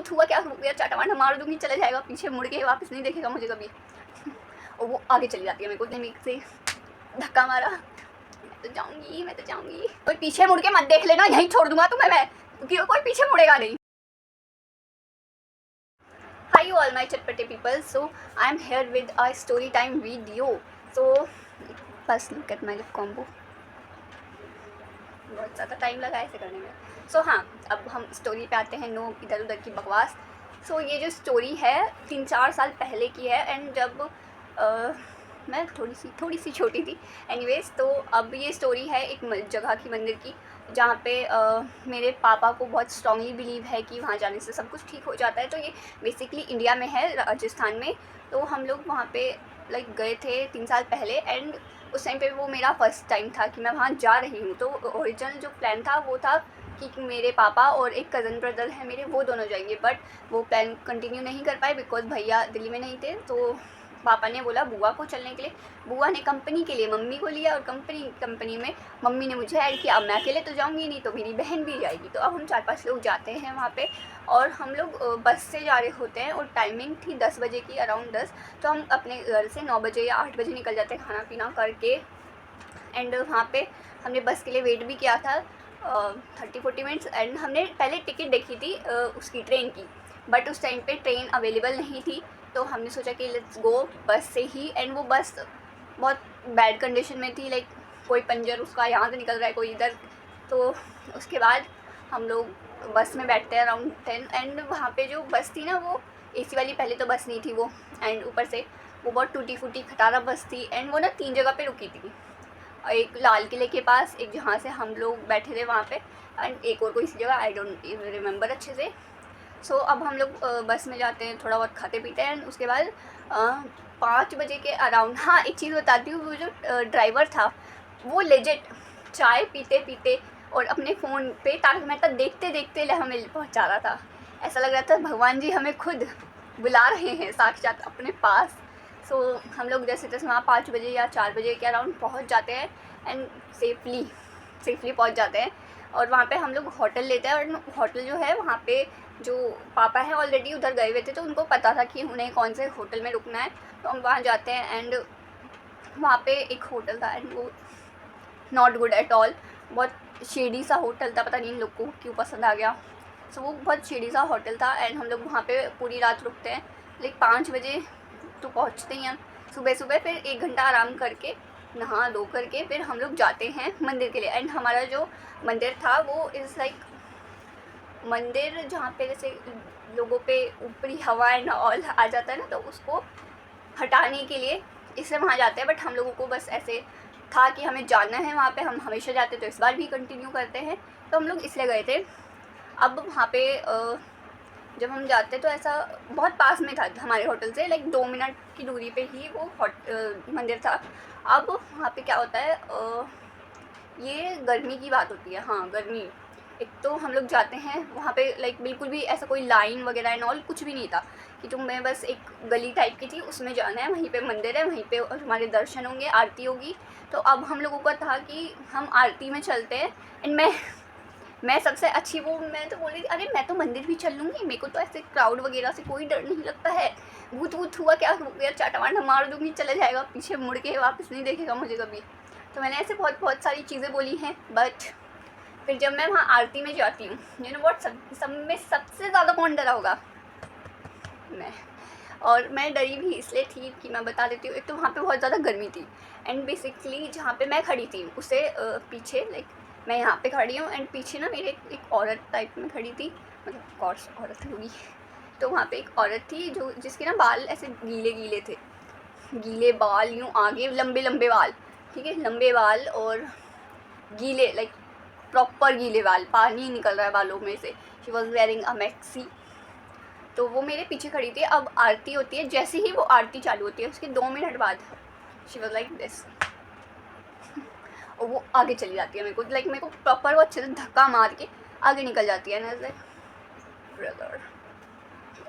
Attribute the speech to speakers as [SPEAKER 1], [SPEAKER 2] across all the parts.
[SPEAKER 1] भूत हुआ क्या हो गया, चाटामाटा मार दूंगी, चला जाएगा, पीछे मुड़ के वापस नहीं देखेगा मुझे कभी। और वो आगे चली जाती है, मेरे को इतने से धक्का मारा, मैं तो जाऊंगी, कोई पीछे मुड़ के मत देख लेना, यहीं छोड़ दूंगा तुम्हें मैं, क्योंकि कोई पीछे मुड़ेगा नहीं। Hi you all my chatpate people, so I am here with a story time video. So first look at my lip combo, बहुत ज़्यादा टाइम लगा ऐसे करने में। सो हाँ, अब हम स्टोरी पे आते हैं, नो इधर उधर की बकवास। सो ये जो स्टोरी है 3-4 साल पहले की है, एंड जब मैं थोड़ी सी छोटी थी। एनीवेज, तो अब ये स्टोरी है एक जगह की, मंदिर की, जहाँ पे मेरे पापा को बहुत स्ट्रांगली बिलीव है कि वहाँ जाने से सब कुछ ठीक हो जाता है। तो ये बेसिकली इंडिया में है, राजस्थान में। तो हम लोग वहाँ पे गए थे 3 साल पहले, एंड उस टाइम पे वो मेरा फर्स्ट टाइम था कि मैं वहाँ जा रही हूँ। तो ओरिजिनल जो प्लान था वो था कि मेरे पापा और एक कज़न ब्रदर है मेरे, वो दोनों जाएंगे, बट वो प्लान कंटिन्यू नहीं कर पाए बिकॉज भैया दिल्ली में नहीं थे। तो पापा ने बोला बुआ को चलने के लिए, बुआ ने कंपनी के लिए मम्मी को लिया, और कंपनी में मम्मी ने मुझे ऐड किया। अब मैं अकेले तो जाऊँगी नहीं, तो मेरी बहन भी जाएगी। तो अब हम 4-5 लोग जाते हैं वहाँ पे, और हम लोग बस से जा रहे होते हैं, और टाइमिंग थी 10 बजे की, अराउंड 10। तो हम अपने घर से 9 बजे या 8 बजे निकल जाते हैं खाना पीना करके। एंड वहाँ पे हमने बस के लिए वेट भी किया था 30-40 मिनट्स। एंड हमने पहले टिकट देखी थी उसकी ट्रेन की, बट उस टाइम पे ट्रेन अवेलेबल नहीं थी। तो हमने सोचा कि लेट्स गो बस से ही। एंड वो बस बहुत बैड कंडीशन में थी, लाइक कोई पंजर उसका यहाँ से निकल रहा है, कोई इधर। तो उसके बाद हम लोग बस में बैठते हैं अराउंड 10। एंड वहाँ पे जो बस थी ना, वो एसी वाली पहले तो बस नहीं थी वो, एंड ऊपर से वो बहुत टूटी फूटी खटारा बस थी। एंड वो ना 3 जगह पे रुकी थी, एक लाल किले के पास, एक जहाँ से हम लोग बैठे थे वहाँ पे, एंड एक और कोई सी जगह, आई डोंट रिमेंबर अच्छे से। सो अब हम लोग बस में जाते हैं, थोड़ा बहुत खाते पीते हैं। उसके बाद 5 बजे के अराउंड, हाँ एक चीज़ बताती हूँ, वो जो ड्राइवर था वो लेजिट चाय पीते पीते और अपने फ़ोन पे तारक मेहता देखते देखते हमें पहुँचा रहा था। ऐसा लग रहा था भगवान जी हमें खुद बुला रहे हैं साक्षात अपने पास। सो हम लोग जैसे तैसे वहाँ 5 बजे या 4 बजे के अराउंड पहुँच जाते हैं, एंड सेफली पहुँच जाते हैं। और वहाँ पे हम लोग होटल लेते हैं, और होटल जो है वहाँ पे जो पापा हैं ऑलरेडी उधर गए हुए थे, तो उनको पता था कि उन्हें कौन से होटल में रुकना है। तो हम वहाँ जाते हैं, एंड वहाँ पे एक होटल था, एंड वो नॉट गुड एट ऑल, बहुत शेडी सा होटल था, पता नहीं इन लोग को क्यों पसंद आ गया। सो वो बहुत शेडी सा होटल था, एंड हम लोग वहाँ पे पूरी रात रुकते हैं। लाइक 5 बजे तो पहुँचते ही हैं सुबह, फिर 1 घंटा आराम करके नहा धो करके फिर हम लोग जाते हैं मंदिर के लिए। एंड हमारा जो मंदिर था वो इज़ लाइक मंदिर जहाँ पे जैसे लोगों पे ऊपरी हवा एंड ऑल आ जाता है ना, तो उसको हटाने के लिए इससे वहाँ जाते हैं। बट हम लोगों को बस ऐसे था कि हमें जाना है वहाँ पे, हम हमेशा जाते, तो इस बार भी कंटिन्यू करते हैं, तो हम लोग इसलिए गए थे। अब वहाँ पे जब हम जाते तो ऐसा बहुत पास में था हमारे होटल से, लाइक 2 मिनट की दूरी पे ही वो मंदिर था। अब वहाँ पे क्या होता है, ये गर्मी की बात होती है, हाँ गर्मी। एक तो हम लोग जाते हैं वहाँ पे, लाइक बिल्कुल भी ऐसा कोई लाइन वगैरह एंड ऑल कुछ भी नहीं था, कि तुम्हें बस एक गली टाइप की थी, उसमें जाना है, वहीं पे मंदिर है, वहीं पे हमारे दर्शन होंगे, आरती होगी। तो अब हम लोगों का था कि हम आरती में चलते हैं। एंड मैं सबसे अच्छी वो, मैं तो बोल रही थी अरे मैं तो मंदिर भी चल लूँगी, मेरे को तो ऐसे क्राउड वगैरह से कोई डर नहीं लगता है, भूत वूत हुआ क्या हो गया, चाटामाटा मार दूँगी, चला जाएगा, पीछे मुड़ के वापस नहीं देखेगा मुझे कभी। तो मैंने ऐसे बहुत सारी चीज़ें बोली हैं। बट फिर जब मैं वहाँ आरती में जाती हूँ, यू नो व्हाट, सब में सबसे ज़्यादा कौन डरा होगा, मैं। और मैं डरी भी इसलिए थी कि मैं बता देती हूँ, एक तो वहाँ पे बहुत ज़्यादा गर्मी थी, एंड बेसिकली जहाँ पे मैं खड़ी थी उससे पीछे, लाइक मैं यहाँ पे खड़ी हूँ, एंड पीछे ना मेरे एक औरत टाइप में खड़ी थी, मतलब कौन औरत होगी। तो वहाँ पे एक औरत थी जो जिसके ना बाल ऐसे गीले थे, गीले बाल, यूँ आगे लंबे बाल, ठीक है, लंबे बाल और गीले, लाइक प्रॉपर गीले बाल, पानी निकल रहा है बालों में से। She was wearing a maxi. तो वो मेरे पीछे खड़ी थी। अब आरती होती है, जैसे ही वो आरती चालू होती है उसके 2 मिनट बाद शी वॉज लाइक दिस, और वो आगे चली जाती है, मेरे को प्रॉपर वो अच्छे से धक्का मार के आगे निकल जाती है। नजर ब्रदर,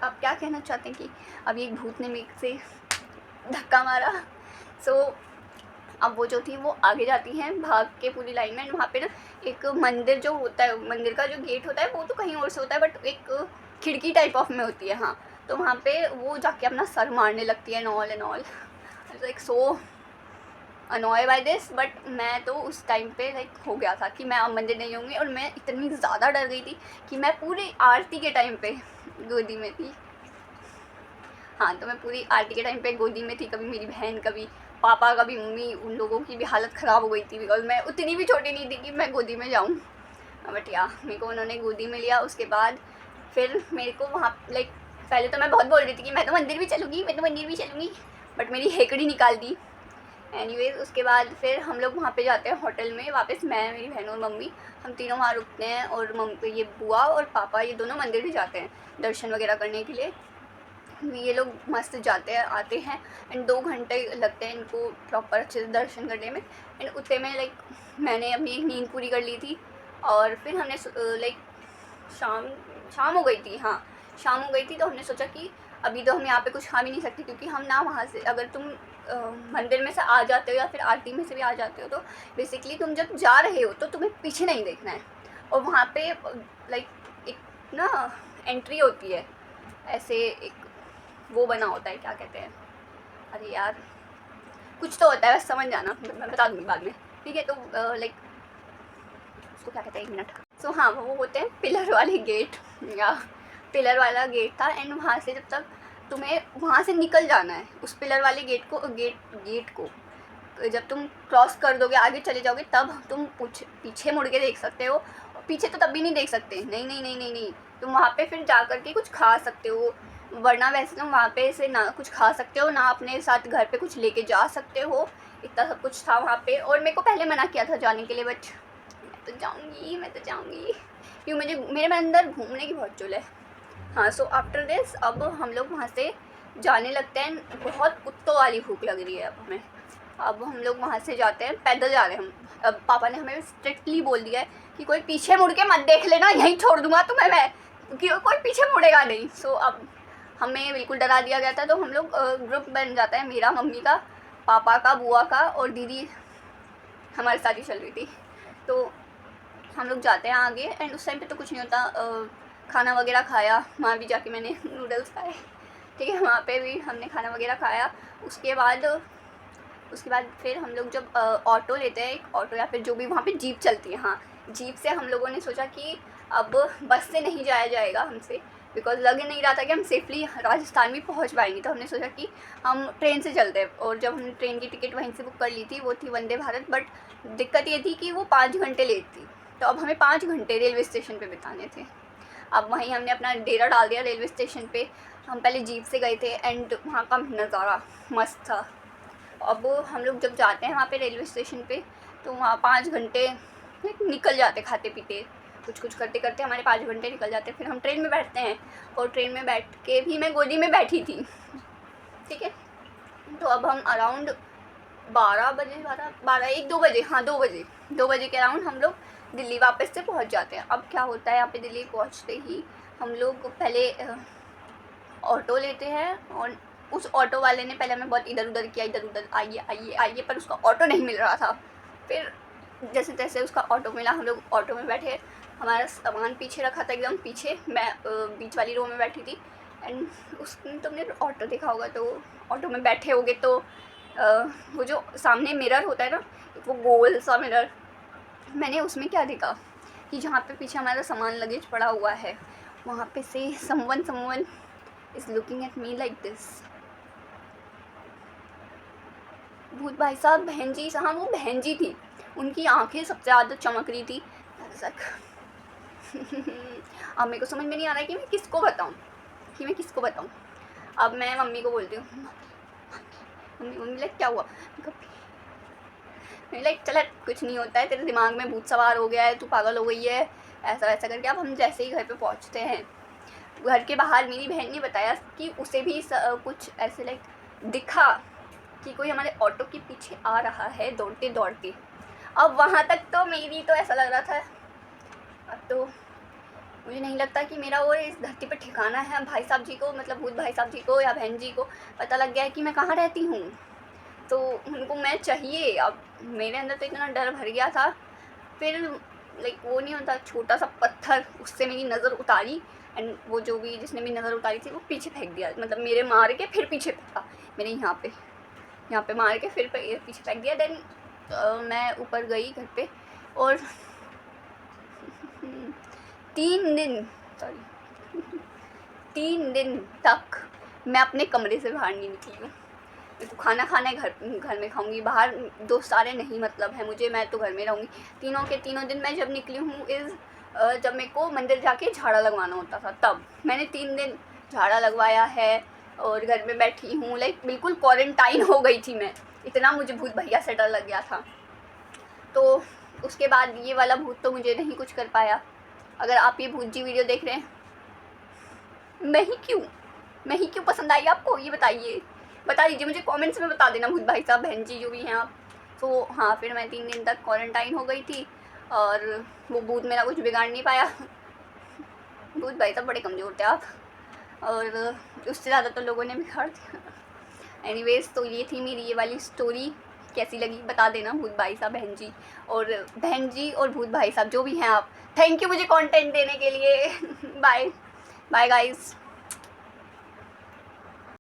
[SPEAKER 1] आप क्या कहना चाहते हैं कि अब एक भूत ने मेरे से धक्का मारा। सो अब वो जो थी वो आगे जाती हैं भाग के पूरी लाइन में। वहाँ पे ना एक मंदिर जो होता है, मंदिर का जो गेट होता है वो तो कहीं और से होता है, बट एक खिड़की टाइप ऑफ में होती है, हाँ। तो वहाँ पे वो जाके अपना सर मारने लगती है and all like so annoy by this. But मैं तो उस टाइम पे लाइक हो गया था कि मैं अब मंदिर नहीं जाऊँगी, और मैं इतनी ज़्यादा डर गई थी कि मैं पूरी आरती के टाइम पे गोदी में थी। हाँ, तो मैं पूरी आरती के टाइम पे गोदी में थी, कभी मेरी बहन, कभी पापा, कभी मम्मी, उन लोगों की भी हालत ख़राब हो गई थी बिकॉज मैं उतनी भी छोटी नहीं थी कि मैं गोदी में जाऊँ। बट या मेरे को उन्होंने गोदी में लिया। उसके बाद फिर मेरे को वहाँ लाइक पहले तो मैं बहुत बोल रही थी कि मैं तो मंदिर भी चलूँगी, मैं तो मंदिर भी चलूँगी, बट मेरी हेकड़ी निकाल दी। एनीवेज उसके बाद फिर हम लोग वहाँ पे जाते हैं होटल में वापस, मैं, मेरी बहन और मम्मी, हम तीनों वहाँ रुकते हैं। और ये बुआ और पापा ये दोनों मंदिर भी जाते हैं दर्शन वगैरह करने के लिए। ये लोग मस्त जाते हैं आते हैं, एंड 2 घंटे लगते हैं इनको प्रॉपर अच्छे से दर्शन करने में। एंड उतने में लाइक मैंने अपनी एक नींद पूरी कर ली थी, और फिर हमने लाइक शाम शाम हो गई थी, हाँ शाम हो गई थी। तो हमने सोचा कि अभी तो हम यहाँ पे कुछ खा भी नहीं सकते, क्योंकि हम ना वहाँ से अगर तुम मंदिर में से आ जाते हो या फिर आरती में से भी आ जाते हो, तो बेसिकली तुम जब जा रहे हो तो तुम्हें पीछे नहीं देखना है। और वहाँ पे लाइक एक ना एंट्री होती है, ऐसे एक वो बना होता है, क्या कहते हैं, अरे यार कुछ तो होता है, बस समझ जाना, मैं बता दूँगी बाद में, ठीक है। तो लाइक उसको क्या कहते हैं, 1 मिनट। सो हाँ, वो होते हैं पिलर वाले गेट, या पिलर वाला गेट था। एंड वहाँ से जब तक तुम्हें वहाँ से निकल जाना है, उस पिलर वाले गेट को जब तुम क्रॉस कर दोगे, आगे चले जाओगे, तब तुम पीछे मुड़ के देख सकते हो। पीछे तो तब भी नहीं देख सकते, नहीं नहीं नहीं नहीं नहीं, तुम वहाँ पे फिर जा कर के कुछ खा सकते हो, वरना वैसे तुम वहाँ पे से ना कुछ खा सकते हो, ना अपने साथ घर पे कुछ लेके जा सकते हो। इतना सब कुछ था वहाँ पे, और मेरे को पहले मना किया था जाने के लिए, बट मैं तो जाऊँगी क्योंकि मुझे मेरे में अंदर घूमने की बहुत चुल है। हाँ, सो आफ्टर दिस अब हम लोग वहाँ से जाने लगते हैं। बहुत कुत्तों वाली भूख लग रही है अब हमें। अब हम लोग वहाँ से जाते हैं, पैदल जा रहे हैं हम। अब पापा ने हमें स्ट्रिक्टली बोल दिया है कि कोई पीछे मुड़ के मत देख लेना, यहीं छोड़ दूँगा तुम्हें मैं, क्योंकि कोई पीछे मुड़ेगा नहीं। सो अब हमें बिल्कुल डरा दिया गया था। तो हम लोग ग्रुप बन जाता है, मेरा, मम्मी का, पापा का, बुआ का, और दीदी हमारी शादी चल रही थी। तो हम लोग जाते हैं आगे, एंड उस टाइम पे तो कुछ नहीं होता। खाना वगैरह खाया, वहाँ भी जाके मैंने नूडल्स खाए, ठीक है, वहाँ पे भी हमने खाना वगैरह खाया। उसके बाद फिर हम लोग जब ऑटो लेते हैं, एक ऑटो या फिर जो भी वहाँ पे जीप चलती है, हाँ जीप से हम लोगों ने सोचा कि अब बस से नहीं जाया जाएगा हमसे, बिकॉज़ लग नहीं रहा था कि हम सेफली राजस्थान भी पहुँच पाएंगे। तो हमने सोचा कि हम ट्रेन से चलते हैं, और जब हमने ट्रेन की टिकट वहीं से बुक कर ली थी, वो थी वंदे भारत। बट दिक्कत ये थी कि वो 5 घंटे लेट थी, तो अब हमें 5 घंटे रेलवे स्टेशन पे बिताने थे। अब वहीं हमने अपना डेरा डाल दिया रेलवे स्टेशन पे। हम पहले जीप से गए थे, एंड वहाँ का नज़ारा मस्त था। अब हम लोग जब जाते हैं वहाँ पे रेलवे स्टेशन पे, तो वहाँ 5 घंटे निकल जाते, खाते पीते कुछ कुछ करते करते हमारे 5 घंटे निकल जाते। फिर हम ट्रेन में बैठते हैं, और ट्रेन में बैठ के भी मैं गोदी में बैठी थी, ठीक है। तो अब हम अराउंड 12 बजे, 1-2 बजे, हाँ 2 बजे के अराउंड हम लोग दिल्ली वापस से पहुंच जाते हैं। अब क्या होता है, यहाँ पे दिल्ली पहुंचते ही हम लोग पहले ऑटो लेते हैं, और उस ऑटो वाले ने पहले हमें बहुत इधर उधर किया, इधर उधर आइए आइए आइए, पर उसका ऑटो नहीं मिल रहा था। फिर जैसे तैसे उसका ऑटो मिला, हम लोग ऑटो में बैठे। हमारा सामान पीछे रखा था, एकदम पीछे, मैं बीच वाली रो में बैठी थी। एंड तुमने ऑटो देखा होगा, तो ऑटो में बैठे होगे तो वो जो सामने मिरर होता है ना, वो गोल सा मिरर, मैंने उसमें क्या देखा कि जहाँ पे पीछे हमारा सामान लगेज पड़ा हुआ है, वहाँ पे से someone is looking at me like this. भूत भाई साहब, बहन जी, हाँ वो बहन जी थी, उनकी आंखें सबसे ज़्यादा चमक रही थी। अब मेरे को समझ में नहीं आ रहा है कि मैं किसको बताऊँ। अब मैं मम्मी को बोलती हूँ, मम्मी लाइक क्या हुआ, लाइक चल कुछ नहीं होता है, तेरे दिमाग में भूत सवार हो गया है, तू पागल हो गई है, ऐसा वैसा करके। अब हम जैसे ही घर पे पहुँचते हैं, घर के बाहर मेरी बहन ने बताया कि उसे भी कुछ ऐसे लाइक दिखा कि कोई हमारे ऑटो के पीछे आ रहा है दौड़ते दौड़ते। अब वहाँ तक तो मेरी तो ऐसा लग रहा था, अब तो मुझे नहीं लगता कि मेरा और इस धरती पर ठिकाना है। भाई साहब जी को, मतलब भूत भाई साहब जी को या बहन जी को पता लग गया है कि मैं कहाँ रहती हूँ, तो उनको मैं चाहिए। अब मेरे अंदर तो इतना डर भर गया था। फिर लाइक वो नहीं होता छोटा सा पत्थर, उससे मेरी नज़र उतारी, एंड वो जो भी जिसने भी नज़र उतारी थी वो पीछे फेंक दिया, मतलब मेरे मार के फिर पीछे फेंका, मेरे यहाँ पे मार के फिर पीछे फेंक दिया। देन मैं ऊपर गई घर पे और 3 दिन तक मैं अपने कमरे से बाहर नहीं निकली हूँ। मेरे को खाना खाना है, घर में खाऊंगी, बाहर दोस्त सारे नहीं मतलब है मुझे, मैं तो घर में रहूँगी। तीनों के तीनों दिन मैं जब निकली हूँ जब मेरे को मंदिर जाके झाड़ा लगवाना होता था, तब मैंने 3 दिन झाड़ा लगवाया है और घर में बैठी हूँ। लाइक बिल्कुल क्वारंटाइन हो गई थी मैं, इतना मुझे भूत भैया से डर लग गया था। तो उसके बाद ये वाला भूत तो मुझे नहीं कुछ कर पाया। अगर आप ये भूत जी वीडियो देख रहे हैं, मैं ही क्यों पसंद आई आपको, ये बता दीजिए मुझे कमेंट्स में, बता देना भूत भाई साहब बहन जी जो भी हैं आप। तो हाँ, फिर मैं 3 दिन तक क्वारंटाइन हो गई थी और वो भूत मेरा कुछ बिगाड़ नहीं पाया। भूत भाई साहब बड़े कमज़ोर थे आप, और उससे ज़्यादा तो लोगों ने बिगाड़ दिया। एनीवेज़, तो ये थी मेरी ये वाली स्टोरी, कैसी लगी बता देना भूत भाई साहब बहन जी और भूत भाई साहब जो भी हैं आप। थैंक यू मुझे कंटेंट देने के लिए। Bye bye guys.